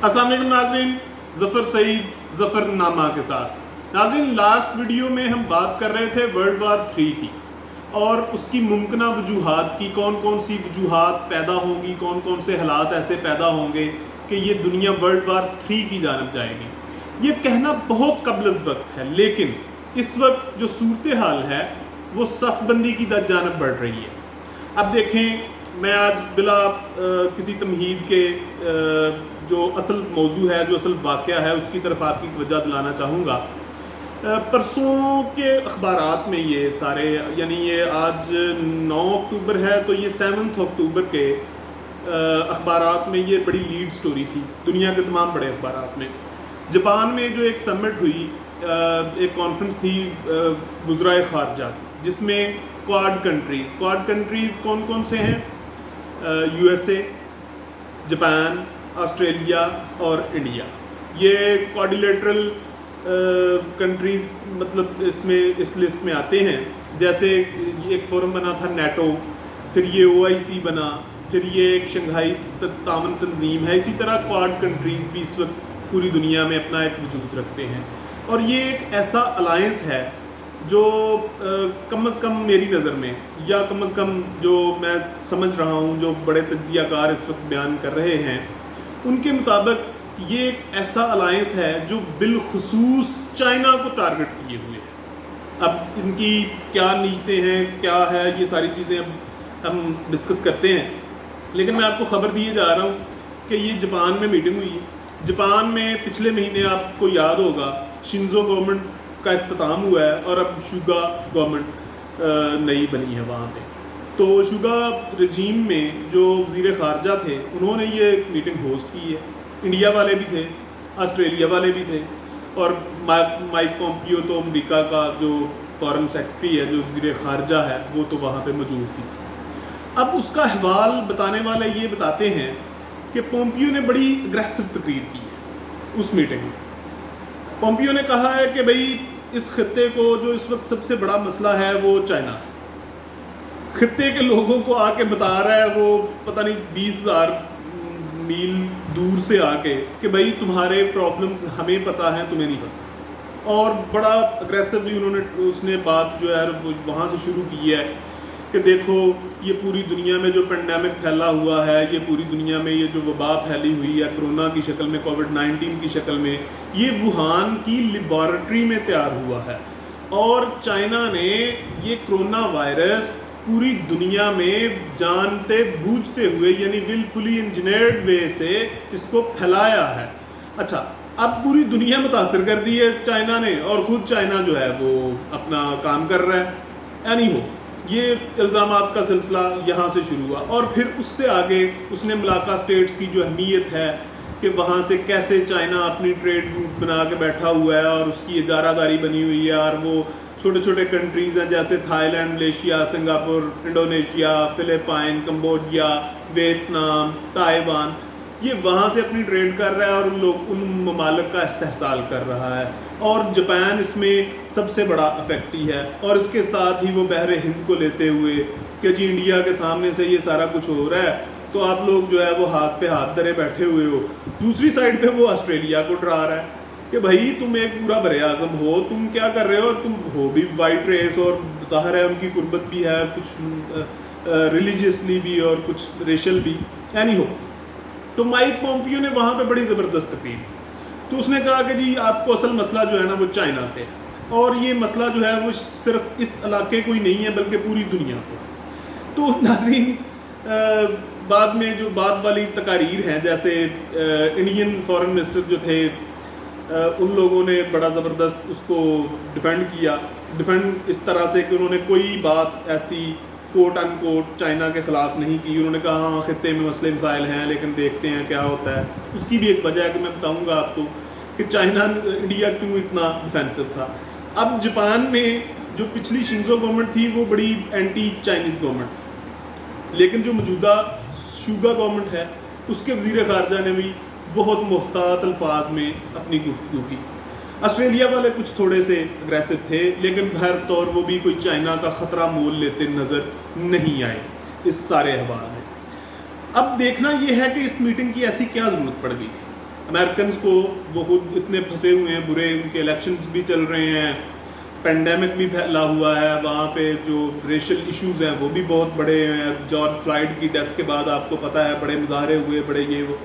अस्सलाम वालेकुम नाज़रीन, ज़फ़र सईद ज़फ़र नामा के साथ। नाज़रीन, लास्ट वीडियो में हम बात कर रहे थे वर्ल्ड वार 3 की और उसकी मुमकिना वजूहात की, कौन कौन सी वजूहात पैदा होंगी, कौन कौन से हालात ऐसे पैदा होंगे कि ये दुनिया वर्ल्ड वार 3 की जानब जाएगी। ये कहना बहुत कबल वक्त है, लेकिन इस वक्त जो सूरत हाल है वो सफ़बंदी की जानब बढ़ रही है। अब देखें, मैं आज बिला किसी तमहीद के जो असल मौजू है, जो असल वाक़या है, उसकी तरफ आपकी तवज्जो दिलाना चाहूँगा। परसों के अखबारात में ये सारे, यानी ये आज 9 अक्टूबर है तो ये 7 अक्टूबर के अखबारात में ये बड़ी लीड स्टोरी थी दुनिया के तमाम बड़े अखबारात में। जापान में जो एक समिट हुई, एक कॉन्फ्रेंस थी वज़राए ख़ारजा, जिसमें क्वाड कंट्रीज़ कौन कौन से हैं? USA, जापान, ऑस्ट्रेलिया और इंडिया। ये क्वाड्रिलेटरल कंट्रीज़ मतलब इसमें इस लिस्ट में आते हैं। जैसे एक फोरम बना था NATO, फिर ये OIC बना, फिर ये एक शंघाई तामन तंजीम है। इसी तरह क्वाड कंट्रीज़ भी इस वक्त पूरी दुनिया में अपना एक वजूद रखते हैं और ये एक ऐसा अलायंस है जो कम अज़ कम मेरी नज़र में, या कम अज़ कम जो मैं समझ रहा हूँ, जो बड़े तज्ज़ियाकार इस वक्त बयान कर रहे हैं, उनके मुताबिक ये एक ऐसा अलायंस है जो बिलखुसूस चाइना को टारगेट किए हुए है। अब इनकी क्या नीयतें हैं, क्या है, ये सारी चीज़ें अब हम डिस्कस करते हैं, लेकिन मैं आपको ख़बर दिए जा रहा हूँ कि ये जापान में मीटिंग हुई है। जापान में पिछले महीने आपको याद होगा शिंजो गवर्नमेंट का इख्तिताम हुआ है और अब शुगा गवर्नमेंट नई बनी है वहाँ पे। तो शुगा रजीम में जो वज़ीर ख़ारजा थे, उन्होंने ये मीटिंग होस्ट की है। इंडिया वाले भी थे, ऑस्ट्रेलिया वाले भी थे और माइक पोम्पियो तो अमेरिका का जो फॉरेन सेक्रेटरी है, जो वज़ीर ख़ारजा है, वो तो वहाँ पे मौजूद थी। अब उसका अहवाल बताने वाले ये बताते हैं कि पोम्पियो ने बड़ी अग्रेसिव तकरीर की है उस मीटिंग में। पोम्पियो ने कहा है कि भाई इस खत्ते को जो इस वक्त सबसे बड़ा मसला है वो चाइना है। खत्ते के लोगों को आके बता रहा है वो पता नहीं 20,000 मील दूर से आके कि भाई तुम्हारे प्रॉब्लम्स हमें पता है, तुम्हें नहीं पता। और बड़ा अग्रेसिवली उसने बात जो है वो वहाँ से शुरू की है कि देखो ये पूरी दुनिया में जो पेंडेमिक फैला हुआ है, ये पूरी दुनिया में ये जो वबा फैली हुई है कोरोना की शक्ल में, कोविड-19 की शक्ल में, ये वुहान की लेबॉरेटरी में तैयार हुआ है और चाइना ने ये कोरोना वायरस पूरी दुनिया में जानते बूझते हुए, यानी विलफुली इंजीनियर्ड वे से इसको फैलाया है। अच्छा, अब पूरी दुनिया मुतासर कर दी है चाइना ने और ख़ुद चाइना जो है वो अपना काम कर रहा है। यानी हो ये इल्ज़ामात का सिलसिला यहाँ से शुरू हुआ और फिर उससे आगे उसने मलाका स्टेट्स की जो अहमियत है कि वहाँ से कैसे चाइना अपनी ट्रेड रूट बना के बैठा हुआ है और उसकी इजारादारी बनी हुई है और वो छोटे छोटे कंट्रीज़ हैं जैसे Thailand, Malaysia, Singapore, Indonesia, Philippine, Cambodia, Vietnam, Taiwan, ये वहाँ से अपनी ट्रेड कर रहा है और उन ममालिक का इस्तेहसाल कर रहा है और जापान इसमें सबसे बड़ा अफेक्टी है। और इसके साथ ही वो बहरे हिंद को लेते हुए कि जी इंडिया के सामने से ये सारा कुछ हो रहा है तो आप लोग जो है वो हाथ पे हाथ धरे बैठे हुए हो। दूसरी साइड पे वो ऑस्ट्रेलिया को डरा रहा है कि भाई तुम एक पूरा बरे आज़म हो, तुम क्या कर रहे हो, और तुम हो भी वाइट रेस और ज़ाहिर है उनकी कुर्बत भी है, कुछ रिलीजियसली भी और कुछ रेशल भी, यानी हो। तो माइक पोम्पियो ने वहाँ पे बड़ी ज़बरदस्त तकरीर की। तो उसने कहा कि जी आपको असल मसला जो है ना वो चाइना से है और ये मसला जो है वो सिर्फ इस इलाके को ही नहीं है बल्कि पूरी दुनिया को। तो नाज़रीन, बाद में जो बाद वाली तकारीर हैं, जैसे इंडियन फॉरेन मिनिस्टर जो थे उन लोगों ने बड़ा ज़बरदस्त उसको डिफेंड इस तरह से कि उन्होंने कोई बात ऐसी कोट अनकोट चाइना के ख़िलाफ़ नहीं की। उन्होंने कहा हाँ खित्ते में मसले मसाइल हैं लेकिन देखते हैं क्या होता है। उसकी भी एक वजह है कि मैं बताऊंगा आपको कि चाइना इंडिया क्यों इतना डिफेंसिव था। अब जापान में जो पिछली शिंजो गवर्नमेंट थी वो बड़ी एंटी चाइनीज़ गवर्नमेंट थी, लेकिन जो मौजूदा शुगा गवर्नमेंट है उसके वज़ीर ख़ारजा ने भी बहुत मुख्तात अल्फाज में अपनी गुफ्तगू की। ऑस्ट्रेलिया वाले कुछ थोड़े से अग्रेसिव थे, लेकिन बहर तौर वो भी कोई चाइना का ख़तरा मोल लेते नज़र नहीं आए इस सारे अहवाल में। अब देखना ये है कि इस मीटिंग की ऐसी क्या ज़रूरत पड़ गई थी। امریکنز کو وہ خود اتنے پھنسے ہوئے ہیں برے، ان کے الیکشنز بھی چل رہے ہیں، پینڈیمک بھی پھیلا ہوا ہے وہاں پہ، جو ریشل ایشوز ہیں وہ بھی بہت بڑے ہیں، جارج فلائیڈ کی ڈیتھ کے بعد آپ کو پتہ ہے بڑے مظاہرے ہوئے، بڑے وہ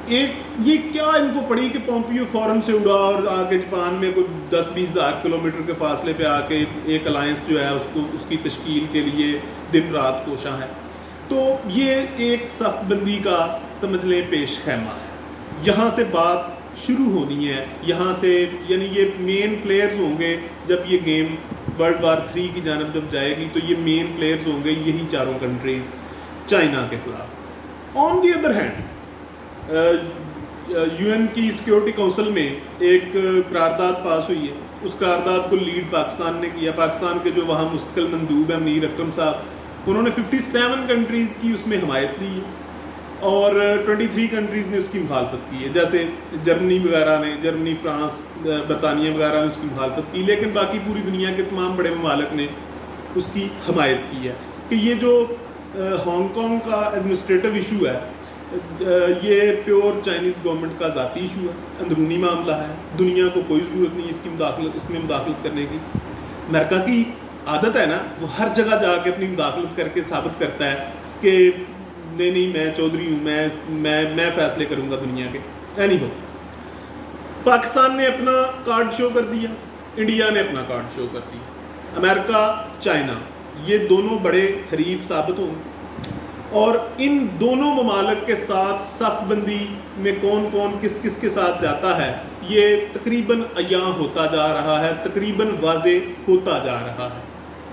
یہ کیا ان کو پڑی کہ پومپیو فورن سے اڑا اور آگے جاپان میں کوئی 10-20 ہزار کلومیٹر کے فاصلے پہ آ کے ایک الائنس جو ہے اس کی تشکیل کے لیے دن رات کوشاں ہے. تو یہ ایک صف بندی کا سمجھ لیں پیش خیمہ ہے. یہاں سے بات شروع ہونی ہے، یہاں سے یعنی یہ مین پلیئرز ہوں گے جب یہ گیم ورلڈ وار 3 کی جانب جب جائے گی تو یہ مین پلیئرز ہوں گے یہی چاروں کنٹریز چائنا کے خلاف. On the other hand U N کی سیکیورٹی کونسل میں ایک قرارداد پاس ہوئی ہے. اس قرارداد کو لیڈ پاکستان نے کیا. پاکستان کے جو وہاں مستقل مندوب ہیں منیر اکرم صاحب، انہوں نے 57 کنٹریز کی اس میں حمایت لی ہے اور 23 کنٹریز نے اس کی مخالفت کی ہے. جیسے جرمنی وغیرہ نے، جرمنی، فرانس، برطانیہ وغیرہ نے اس کی مخالفت کی، لیکن باقی پوری دنیا کے تمام بڑے ممالک نے اس کی حمایت کی ہے کہ یہ جو ہانگ کانگ کا ایڈمنسٹریٹو ایشو ہے یہ پیور چائنیز گورنمنٹ کا ذاتی ایشو ہے، اندرونی معاملہ ہے، دنیا کو کوئی ضرورت نہیں اس میں مداخلت کرنے کی. امریکہ کی عادت ہے نا، وہ ہر جگہ جا کے اپنی مداخلت کر کے ثابت کرتا ہے کہ نہیں میں چودھری ہوں، میں فیصلے کروں گا دنیا کے. اینی ہو، پاکستان نے اپنا کارڈ شو کر دیا، انڈیا نے اپنا کارڈ شو کر دیا. امریکہ، چائنا یہ دونوں بڑے حریف ثابت ہوں گے، اور ان دونوں ممالک کے ساتھ صف بندی میں کون کون کس کس کے ساتھ جاتا ہے یہ تقریباً عیاں ہوتا جا رہا ہے، تقریباً واضح ہوتا جا رہا ہے.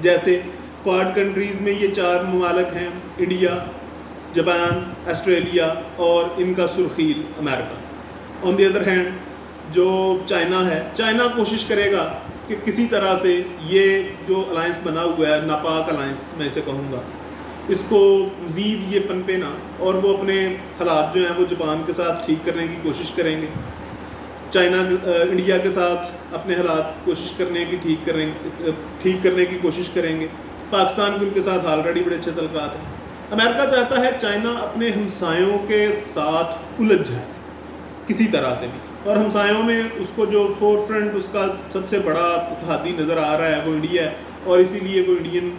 جیسے کواد کنٹریز میں یہ 4 ممالک ہیں، انڈیا، جاپان، آسٹریلیا اور ان کا سرخیل امریکہ. آن دی ادر ہینڈ جو چائنا ہے، چائنا کوشش کرے گا کہ کسی طرح سے یہ جو الائنس بنا ہوا ہے، ناپاک الائنس میں اسے کہوں گا، اس کو مزید یہ پنپے نہ، اور وہ اپنے حالات جو ہیں وہ جاپان کے ساتھ ٹھیک کرنے کی کوشش کریں گے. چائنا انڈیا کے ساتھ اپنے حالات کوشش کرنے کی ٹھیک کرنے کی کوشش کریں گے. پاکستان کے ان کے ساتھ آلریڈی بڑے اچھے تعلقات ہیں. امریکہ چاہتا ہے چائنا اپنے ہمسایوں کے ساتھ الجھ جائے کسی طرح سے بھی، اور ہمسایوں میں اس کو جو فور فرنٹ اس کا سب سے بڑا اتحادی نظر آ رہا ہے وہ انڈیا ہے، اور اسی لیے وہ انڈین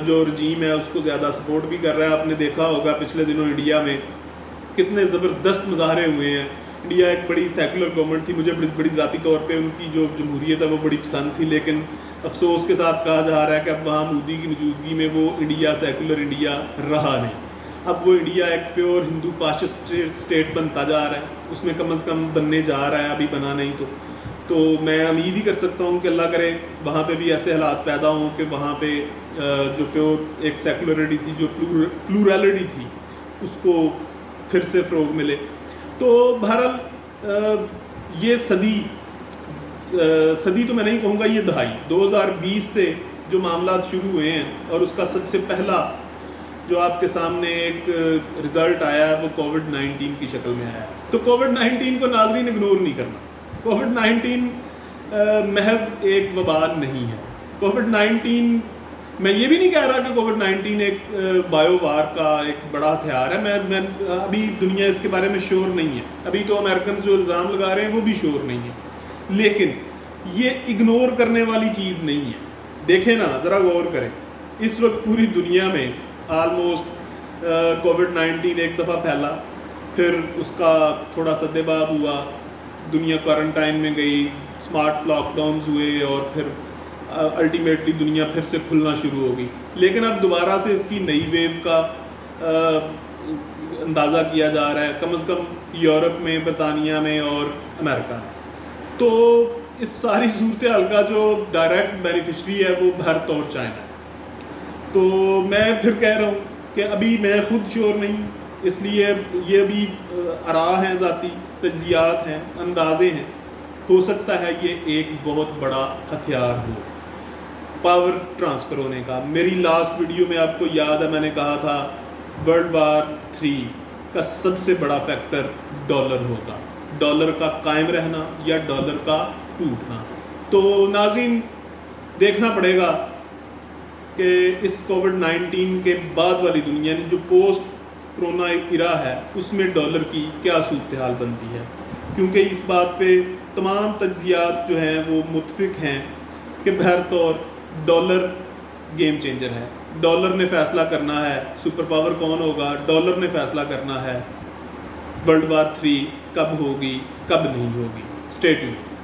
جو رجیم ہے اس کو زیادہ سپورٹ بھی کر رہا ہے. آپ نے دیکھا ہوگا پچھلے دنوں انڈیا میں کتنے زبردست مظاہرے ہوئے ہیں. انڈیا ایک بڑی سیکولر گورنمنٹ تھی، مجھے بڑی ذاتی طور پہ ان کی جو جمہوریت ہے وہ بڑی پسند تھی، لیکن افسوس کے ساتھ کہا جا رہا ہے کہ اب وہاں مودی کی موجودگی میں وہ انڈیا سیکولر انڈیا رہا نہیں. اب وہ انڈیا ایک پیور ہندو فاشسٹ اسٹیٹ بنتا جا رہا ہے، اس میں کم از کم بننے جا رہا ہے، ابھی بنا نہیں. تو میں امید ہی کر سکتا ہوں کہ اللہ کرے وہاں پہ بھی ایسے حالات پیدا ہوں کہ وہاں پہ جو پیور ایک سیکولرٹی تھی، جو پلورلٹی تھی، اس کو پھر سے فروغ ملے. تو بہرحال یہ صدی تو میں نہیں کہوں گا، یہ دہائی 2020 سے جو معاملات شروع ہوئے ہیں، اور اس کا سب سے پہلا جو آپ کے سامنے ایک رزلٹ آیا ہے وہ کووڈ-19 کی شکل میں آیا ہے. تو کووڈ-19 کو ناظرین اگنور نہیں کرنا. کووڈ-19 محض ایک وبا نہیں ہے. کووڈ-19 میں یہ بھی نہیں کہہ رہا کہ کووڈ-19 ایک بایو وار کا ایک بڑا ہتھیار ہے. میں ابھی دنیا اس کے بارے میں شور نہیں ہے. ابھی تو امریکنز جو الزام لگا رہے ہیں وہ بھی شور نہیں ہے، لیکن یہ اگنور کرنے والی چیز نہیں ہے. دیکھیں نا، ذرا غور کریں، اس وقت پوری دنیا میں آلموسٹ کووڈ-19 ایک دفعہ پھیلا، پھر اس کا تھوڑا سا دباب ہوا، دنیا کوارنٹائن میں گئی، اسمارٹ لاک ڈاؤنز ہوئے، اور پھر الٹیمیٹلی دنیا پھر سے کھلنا شروع ہو گئی. لیکن اب دوبارہ سے اس کی نئی ویو کا اندازہ کیا جا رہا ہے، کم از کم یورپ میں، برطانیہ میں اور امریکہ میں. تو اس ساری صورتحال کا جو ڈائریکٹ بینیفیشری ہے وہ بہر طور چائنا ہے. تو میں پھر کہہ رہا ہوں کہ ابھی میں خود شور نہیں، اس لیے یہ ابھی آراء ہیں، ذاتی تجزیات ہیں، اندازے ہیں. ہو سکتا ہے یہ ایک بہت بڑا ہتھیار ہو پاور ٹرانسفر ہونے کا. میری لاسٹ ویڈیو میں آپ کو یاد ہے میں نے کہا تھا ورلڈ وار 3 کا سب سے بڑا فیکٹر ڈالر ہوگا، ڈالر کا قائم رہنا یا ڈالر کا ٹوٹنا. تو ناظرین دیکھنا پڑے گا کہ اس کووڈ-19 کے بعد والی دنیا، یعنی جو پوسٹ کرونا ایرا ہے اس میں ڈالر کی کیا صورتحال بنتی ہے، کیونکہ اس بات پہ تمام تجزیات جو ہیں وہ متفق ہیں کہ بہر طور ڈالر گیم چینجر ہے، ڈالر نے فیصلہ کرنا ہے سپر پاور کون ہوگا، ڈالر نے فیصلہ کرنا ہے ورلڈ وار 3 کب ہوگی کب نہیں ہوگی. Stay tuned.